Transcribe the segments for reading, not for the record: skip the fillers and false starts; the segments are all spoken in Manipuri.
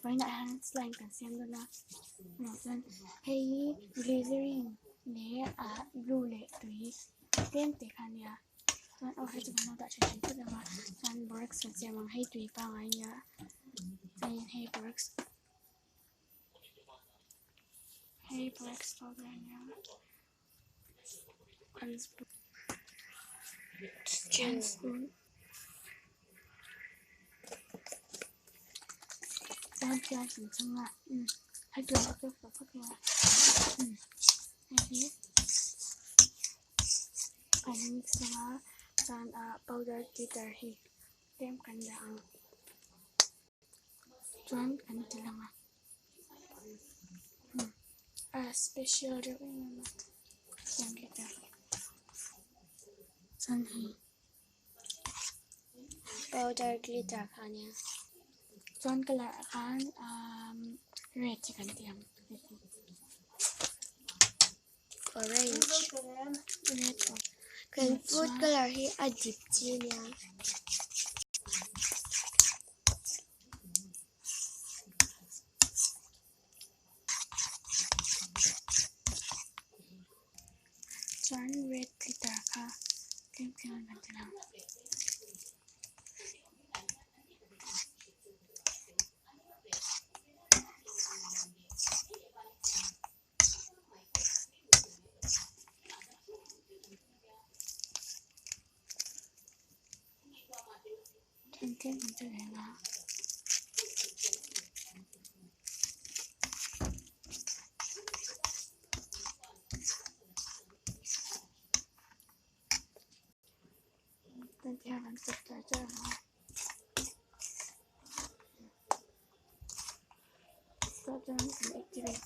Với lại hắn slang cần xem luôn là nó dân hay glycerin nè blue lệ tùy tem tệ khăn nha dân hay chụp nó đã chuyển chuyển tức là mà dân works và xem bằng hay tùy bao ngày nha dân hay works powder nha unspoon dân chơi sừng sững à hay tùy nó cứ phải phức là hay anh mix là dân powder glitter hi tem cần là dân cần thì là mà special được nhưng mà yang glitter dân hi powder glitter khan ya dân cái là khan red chỉ cần tiêm orange red kan food color hi a deep chi nya dân red glitter kha tem cần thì là dân tem cần thì là dân theo vẫn cực tới cho nó có dân cần activate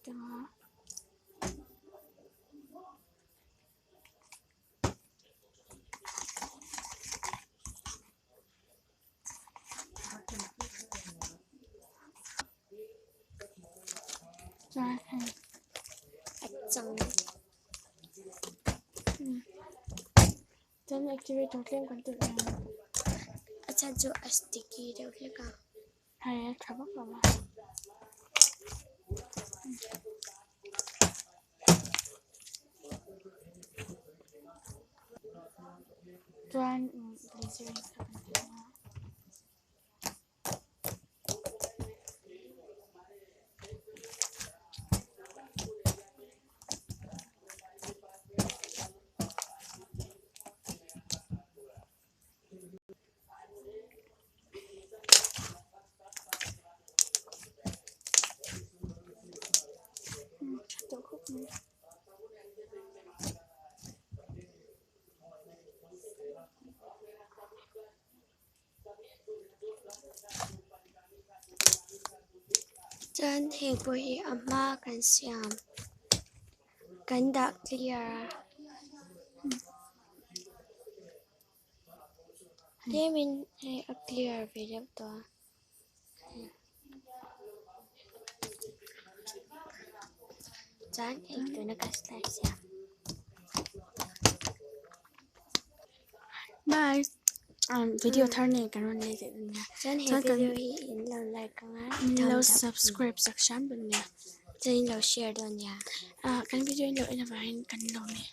nó ra hay achang dân activate nó tem cần tự là acha jo sticky deu le ka hay thả bóc vào mà dân glycerin cần thì là tự khúc này chan he bo hi ama kan siam kan da clear temin he a clear video to chan he to na ka slide siam bye video thar này cái này thì nha chan he video hi in lo like ka lâu subscribe section bên nha chan lo share don ya cái video này là phải cần lâu này